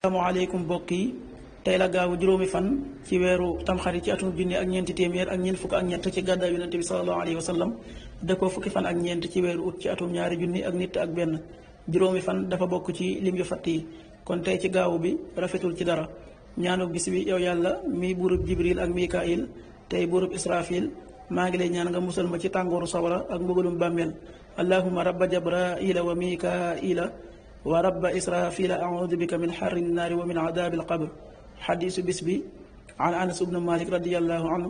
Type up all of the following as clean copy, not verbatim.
asalaamaaleykum mbokk yi tey la gaawu juróomi fan ci weeru tamxarit ci atum junni ak ñeenti téeméer ak ñeent fukk ak ñett ci gàddaay yonente bi sallallahu alayhi wa sallam dëppoo fukki fan ak ñeent ci weeru ut ci atum ñaari junni ak nit ak benn juróomi fan dafa bokk ci lim yu fatt yi kon tey ci gaawu bi rafetul ci dara ñaanu bis bi yow yàlla mi buurub jibril ak mikail tey buurub israfil maa ngi lay ñaan nga musal ma ci tàngooru sawara ak mbugalum bàmmeel allahumma rabba jabraila wa mikaila wa rabba israfila audu bika min xarri nnaari wa min adaabi alqabr xadiisu bis bi an anas ibnu malik radiallahu anhu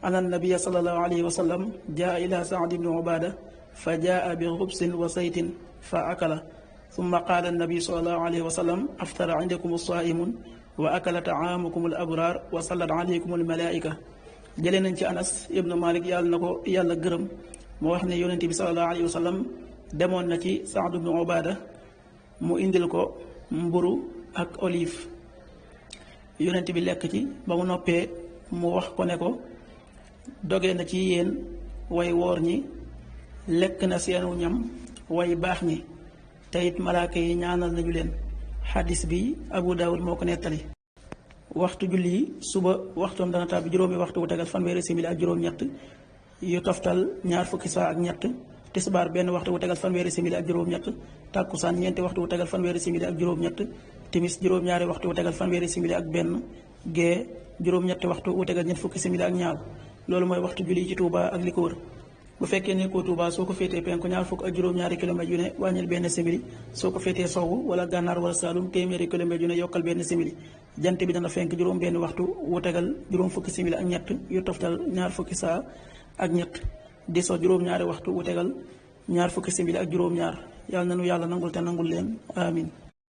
an annabiya salallahu alayhi wa sallam jaa ila saad ibni ubada fa jaa bi xubsin wa saytin fa akala summa qaala annabi salallahu alayhi wa sallam aftara indakum alsaimun wa akala taamukum alabraar wa sallat alaykum almalaika jëlee nañ ci anas ibnu malik yàlla na ko yàlla gërëm moo wax ne yonente bi salallahu alayhi wa sallam demoon na ci saad ibnu ubada mu indil ko mburu ak olive yonent bi lekk ci ba mu noppee mu wax ko ne ko doge na ci yéen way woor ñi lekk na seenu ñam way baax ñi te it malaaka yi ñaanal nañu leen xadis bi Abu Daawud moo ko nettali waxtu julli yi suba waxtoom dana tàbbi juróomi waxtu wu tegal fanweeri simili ak juróom-ñett yu toftal ñaar fukki saa ak ñett tisbaar benn waxtu wu tegal fanweeri simili ak juróom-ñett tàkkusaan ñeenti waxtu wu tegal fanweeri simili ak juróom-ñett timis juróom-ñaari waxtu wu tegal fanweeri simili ak benn gee juróom-ñetti waxtu wu tegal ñett fukki simili ak ñaar loolu mooy waxtu julli ci Touba ak li ko wër bu fekkee nekkoo Touba soo ko féetee penku ñaar fukk ak juróom-ñaari kilomètres yu ne wàññil benn simili soo ko féetee sowwu wala gànnaar wala saalum téeméeri kilomètres yu ne yokkal benn simili jant bi dana fenk juróom benn waxtu wu tegal juróom fukki simili ak ñett yu toftal ñaar fukki saa ak ñett di so juróom-ñaari waxtu wu tegal ñaar fukki simili ak juróom-ñaar yàlla nanu yàlla nangul te nangul leen amin